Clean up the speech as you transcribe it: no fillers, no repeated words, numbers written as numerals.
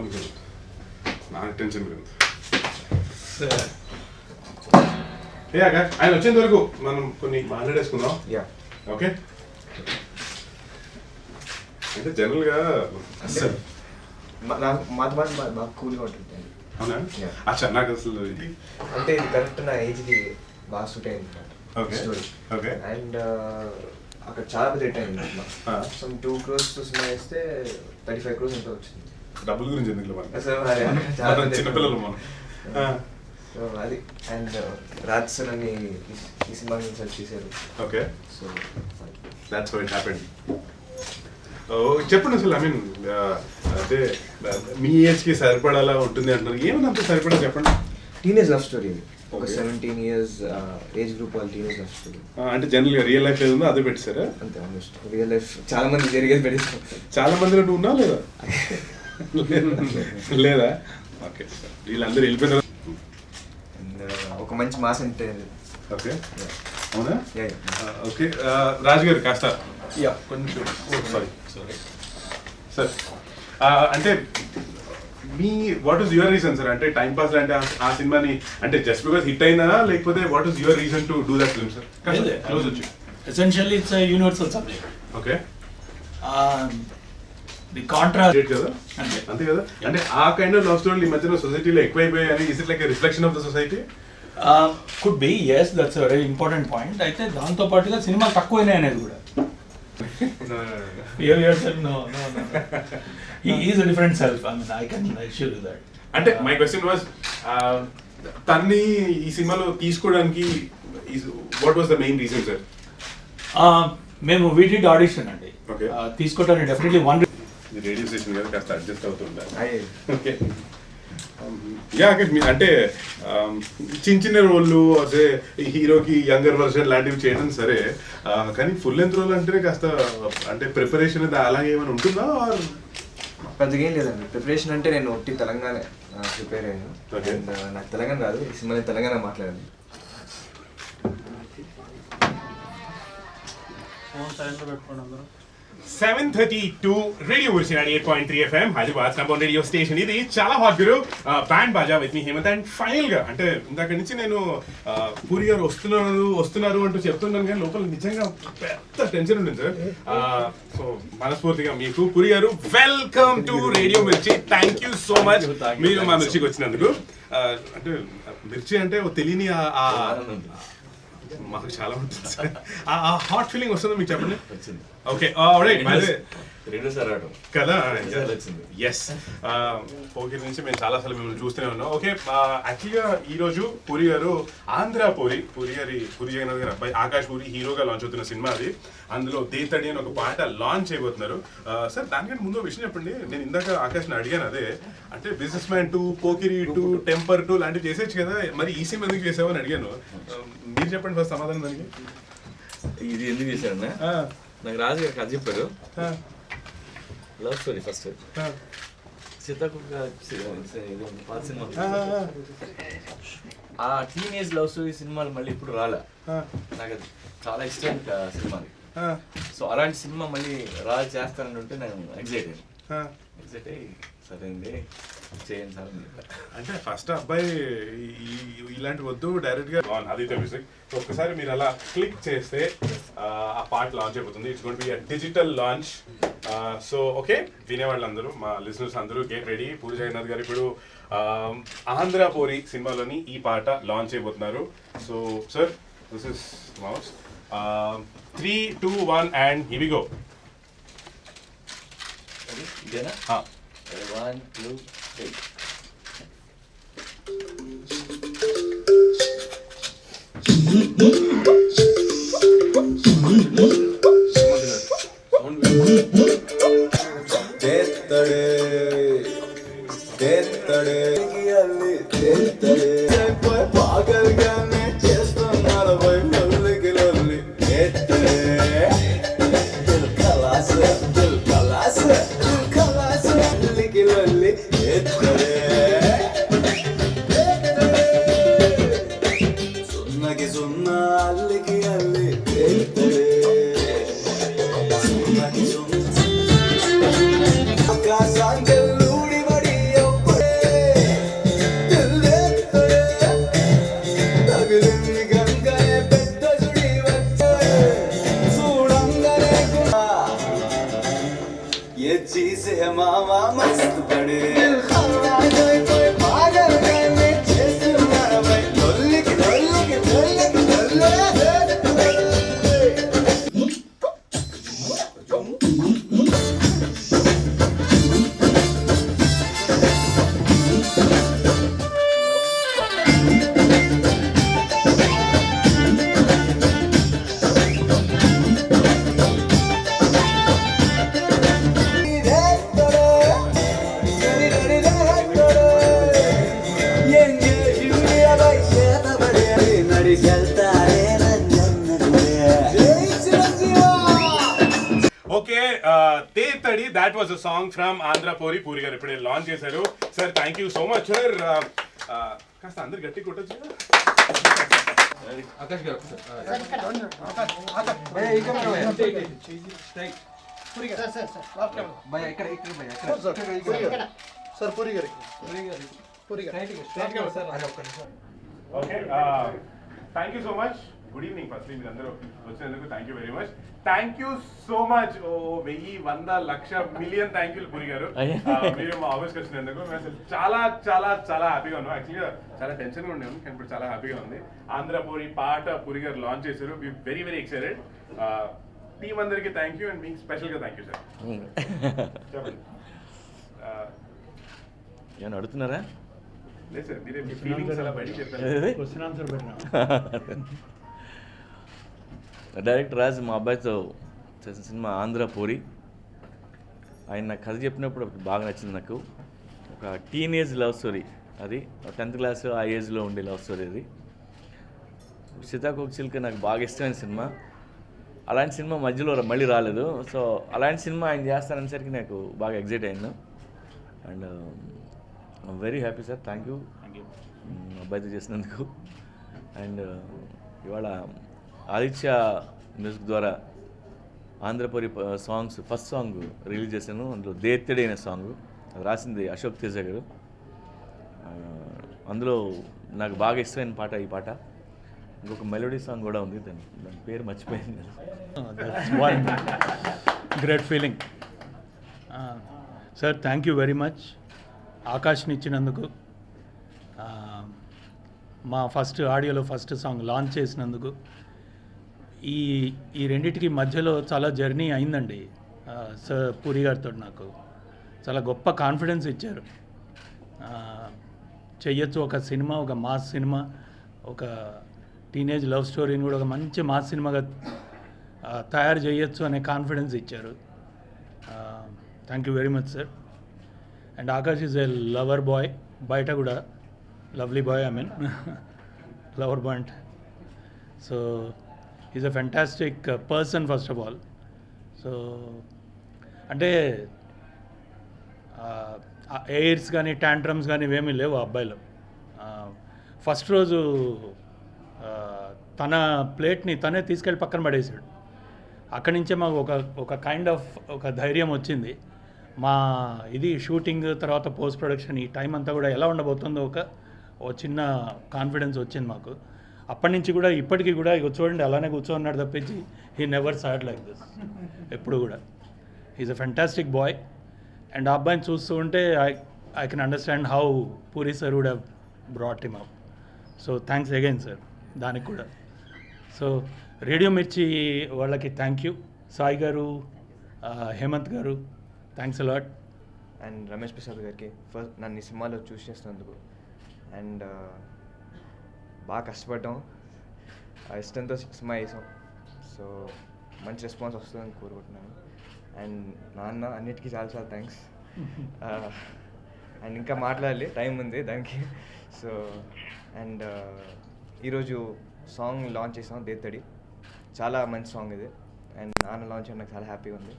అనుకోదు, నాకు టెన్షన్ లేదు. ఆయన వచ్చేంత వరకు మనం కొన్ని మాట్లాడేసుకుందాం. ఓకే, అంటే జనరల్గా బాగా కూల్గా ఉంటుంది. అవునా? అచ్చా, నాకు అసలు ఇది అంటే ఇది కరెక్ట్ నా ఏజ్కి బాగా సూట్ అయింది స్టోరీ. ఓకే, అండ్ అక్కడ చాలా పెద్ద రేట్ అయింది. సమ్ 2 crores సినిమా వేస్తే 35 crores ఎంతో వచ్చింది. డబ్బుల గురించి ఎందుకు చాలా చిన్నపిల్లలు మనం. సో అది. అండ్ రాజ్ సన్ అని ఈ సినిమా సెర్చ్ చేశారు. Okay, so that's how it happened. చెప్పండి అసలు, ఐ మీన్ అంటే మీ ఏజ్కి సరిపడాలా ఉంటుంది అంటున్నారు, ఏమన్నా అంత సరిపడా చెప్పండి. టీనేజ్ లవ్ స్టోరీ ఇది. ఒక 17 years ఏజ్ గ్రూప్ వాళ్ళు టీనేజ్ లవ్ స్టోరీ. అంటే జనరల్గా రియల్ లైఫ్ ఏదో అదే పెట్టారా? అంతే, ఆల్మోస్ట్ రియల్ లైఫ్ చాలా మంది జరిగేది పెట్టేస్తాం. చాలా మందిలో నువ్వు ఉన్నావు లేదా? లేదా? ఓకే, వీళ్ళందరూ వెళ్ళిపోయినారు. ఒక మంచి మాస్ అంటే. ఓకే, అవునా? ఓకే, రాజు గారు కాస్త కొంచెం సారీ సార్, అంటే me what is your reason sir? అంటే టైం పాస్ అంటే ఆ సినిమాని అంటే జస్ట్ బికాస్ హిట్ అయినా, లేకపోతే what is your reason to do that film sir? Close వచ్చి essentially it's a universal subject. Okay, the contrast కదా, అంతే కదా. అంటే ఆ కైండ్ ఆఫ్ లవ్ స్టోరీ ఈ మధ్యన సొసైటీలో ఎక్కువైపోయాయి. Is it like reflection of the society? could be, yes, that's a very important point. అయితే దాంతో పాటుగా సినిమా తక్కువైనాయి అనేది కూడా. No. He is a different self. I mean, I can assure you that. అంటే మై క్వశ్చన్ వాజ్, తన్ని ఈ సినిమాలో తీసుకోవడానికి what was the main reason sir? మేము we did audition అండి. Okay. తీసుకోవడానికి డెఫినెట్లీ వన్ రేడియో స్టేషన్ కదా, కాస్త అడ్జస్ట్ అవుతుందా? ఓకే, అంటే చిన్న చిన్న రోళ్ళు అదే హీరోకి యంగర్ వర్షన్ లాంటివి చేయడం సరే, కానీ ఫుల్ లెంత్ రోల్ అంటేనే కాస్త అంటే ప్రిపరేషన్ అలాగే ఏమైనా ఉంటుందా? పెద్దగా ఏం లేదండి ప్రిపరేషన్. అంటే నేను ఒట్టి తెలంగాణ ప్రిపేర్ అయ్యాను. అండ్ నాకు తెలంగాణ రాదు, ఈ సినిమా తెలంగాణ మాట్లాడాను. 7:32 రేడియో వర్షి 98.3 FM Hyderabad number radio station. ఇది చాలా hot guru. Band baaja with me Hemanth. And final గా అంటే ఇందాక నుంచి నేను పూరి గారు వస్తున్నారు అంటూ చెప్తున్నాను, కానీ లోపల నిజంగా పెద్ద టెన్షన్ ఉంటుంది సార్. సో మనస్ఫూర్తిగా మీకు పూరి గారు వెల్కమ్ టు రేడియో మిర్చి. థ్యాంక్ యూ సో మచ్ మీరు మా మిర్చికి వచ్చినందుకు. అంటే మిర్చి అంటే తెలియని మాకు చాలా ఉంటుంది సార్, ఆ హాట్ ఫీలింగ్ వస్తుందో మీకు చెప్పండి. ఓకే, కదా. ఎస్, పోకిరి నుంచి మేము చాలాసార్లు మిమ్మల్ని చూస్తూనే ఉన్నాం. ఓకే, యాక్చువల్గా ఈరోజు పూరి గారు పూరి జగన్నాథ్ గారి అబ్బాయి ఆకాష్ పూరి హీరోగా లాంచ్ అవుతున్న సినిమా అది. అందులో దేతడి అని ఒక పాట లాంచ్ చేయబోతున్నారు సార్. దానికంటే ముందు విషయం చెప్పండి. నేను ఇందాక ఆకాష్ని అడిగాను అదే, అంటే బిజినెస్ మ్యాన్ 2, పోకిరి 2, టెంపర్ 2 లాంటివి చేసేచ్చు కదా, మరి ఈ సినిమా ఎందుకు చేసావు అని అడిగాను. మీరు చెప్పండి ఫస్ట్ సమాధానం దానికి. ఇది ఎందుకు చేశారన్నా, నాకు రాజు గారు కథ చెప్పారు. లవ్ స్టోరీ ఫస్ట్ సీతాకుక్క సినిమా, ఆ టీనేజ్ లవ్ స్టోరీ సినిమాలు మళ్ళీ ఇప్పుడు రాలే. నాకు అది చాలా ఇష్టం సినిమా. సో అలాంటి సినిమా మళ్ళీ రాజు చేస్తానని ఉంటే నేను ఎగ్జైట్ అయ్యి సరేండి చేయండి సార్. అంటే ఫస్ట్ అబ్బాయి ఇలాంటి వద్దు, డైరెక్ట్ గా ఆదిత్య మ్యూజిక్ ఒక్కసారి మీరు అలా క్లిక్ చేస్తే ఆ పార్ట్ లాంచ్ అయిపోతుంది. It's going to be a digital launch. So okay, వినేవాళ్ళందరూ మా లిసనర్స్ అందరూ గెట్ రెడీ. పూరి జగన్నాథ్ గారు ఇప్పుడు ఆంధ్రపోరి సినిమాలోని ఈ పాట లాంచ్ అయిపోతున్నారు. So sir, this is mouse 3, 2, 1 and here we go. ఇదేనా? 1, 2, 3. పడి హాయిపోయి పాగలగానే చేస్తున్నావై లొల్లికి లొల్లికి లొల్లికి లొల్లే. ఓకే తేతడి that was a song from Andhra Puri Puri garu ఇప్పుడే లాంచ్ చేశారు sir. Thank you so much sir. కాస్త అందరు గట్టి కొట్టచ్చు. Okay thank you so much. Good evening. Firstly మీరు అందరూ వచ్చినందుకు thank you very much. Thank you so much. 1000, 100, 1,00,000 million thank you Puri garu. మీరు మా ఆఫీస్కి వచ్చినందుకు మేము అసలు చాలా చాలా చాలా హ్యాపీగా ఉన్నాం. యాక్చువల్గా చాలా టెన్షన్గా ఉండేవాను కానీ ఇప్పుడు చాలా హ్యాపీగా ఉంది. ఆంధ్ర పూరి పాట పూరి గారు లాంచ్ చేశారు. We very very excited. Team అందరికీ థ్యాంక్ యూ అండ్ మీకు స్పెషల్గా థ్యాంక్ యూ సార్. చెప్పండి. ఏమన్నా అడుగుతున్నారా? లేదు సార్, మీరే మీ ఫీలింగ్స్ అలా బయటికి చెప్పారు. క్వశ్చన్ ఆన్సర్ పెట్టినా. డైరెక్టర్ రాజ్ మా అబ్బాయితో చేసిన సినిమా ఆంధ్ర పూరి. ఆయన నాకు కథ చెప్పినప్పుడు బాగా నచ్చింది నాకు. ఒక టీనేజ్ లవ్ స్టోరీ అది. 10th క్లాస్ ఆ ఏజ్లో ఉండే లవ్ స్టోరీ అది. సీతాకోక చిలుక నాకు బాగా ఇష్టమైన సినిమా. అలాంటి సినిమా మధ్యలో మళ్ళీ రాలేదు. సో అలాంటి సినిమా ఆయన చేస్తాననేసరికి నాకు బాగా ఎగ్జైట్ అయ్యాను. And very happy sir. Thank you అబ్బాయితో చేసినందుకు. అండ్ ఇవాళ ఆదిత్య మ్యూజిక్ ద్వారా ఆంధ్రపురి సాంగ్స్ ఫస్ట్ సాంగ్ రిలీజ్ చేశాను. అందులో దేత్తడి అనే సాంగ్, అది రాసింది అశోక్ తేజ గారు. అందులో నాకు బాగా ఇష్టమైన పాట ఈ పాట. ఇంకొక మెలోడీ సాంగ్ కూడా ఉంది, దాని పేరు మర్చిపోయింది. Great feeling sir. Thank you very much ఆకాష్ని ఇచ్చినందుకు, మా ఫస్ట్ ఆడియోలో ఫస్ట్ సాంగ్ లాంచ్ చేసినందుకు. ఈ రెండిటికి మధ్యలో చాలా జర్నీ అయిందండి సార్. పూరి గారితో నాకు చాలా గొప్ప కాన్ఫిడెన్స్ ఇచ్చారు. చెయ్యొచ్చు ఒక సినిమా, ఒక మాస్ సినిమా, ఒక టీనేజ్ లవ్ స్టోరీని కూడా ఒక మంచి మాస్ సినిమాగా తయారు చేయొచ్చు అనే కాన్ఫిడెన్స్ ఇచ్చారు. Thank you very much sir. And Aakash is a lover boy, బయట కూడా lovely boy, I mean lover boy అంటే. So is a fantastic person first of all. సో అంటే ఎయిర్స్ కానీ ట్యాంట్రమ్స్ కానీ ఇవేమీ లేవు ఆ అబ్బాయిలో. ఫస్ట్ రోజు తన ప్లేట్ని తనే తీసుకెళ్ళి పక్కన పడేసాడు. అక్కడి నుంచే మాకు ఒక కైండ్ ఆఫ్ ఒక ధైర్యం వచ్చింది. మా ఇది షూటింగ్ తర్వాత పోస్ట్ ప్రొడక్షన్ ఈ టైం అంతా కూడా ఎలా ఉండబోతుందో ఒక చిన్న కాన్ఫిడెన్స్ వచ్చింది మాకు. అప్పటి నుంచి కూడా ఇప్పటికీ కూడా ఇక చూడండి అలానే కూర్చోన్నాడు తప్పించి he never sad like this ఎప్పుడు కూడా. Is a fantastic boy. And ఆ అబ్బాయిని చూస్తూ ఉంటే I can understand how Puri sir would have brought him up. So thanks again sir దానికి కూడా. సో రేడియో మిర్చి వాళ్ళకి థ్యాంక్ యూ. సాయి గారు, హేమంత్ గారు, thanks a lot. And Ramesh Prasad గారికి ఫస్ట్ నన్ను ఈ సినిమాలో చూస్ చేసినందుకు. అండ్ బాగా కష్టపడ్డాం, ఇష్టంతో సినిమా వేసాం. సో మంచి రెస్పాన్స్ వస్తుందని కోరుకుంటున్నాను. అండ్ నాన్న అన్నిటికీ చాలా చాలా థ్యాంక్స్. అండ్ ఇంకా మాట్లాడాలి, టైం ఉంది దానికి. సో అండ్ ఈరోజు సాంగ్ లాంచ్ చేసాం దేత్తడి. చాలా మంచి సాంగ్ ఇది. అండ్ నాన్న లాంచ్ చేయడం నాకు చాలా హ్యాపీగా ఉంది.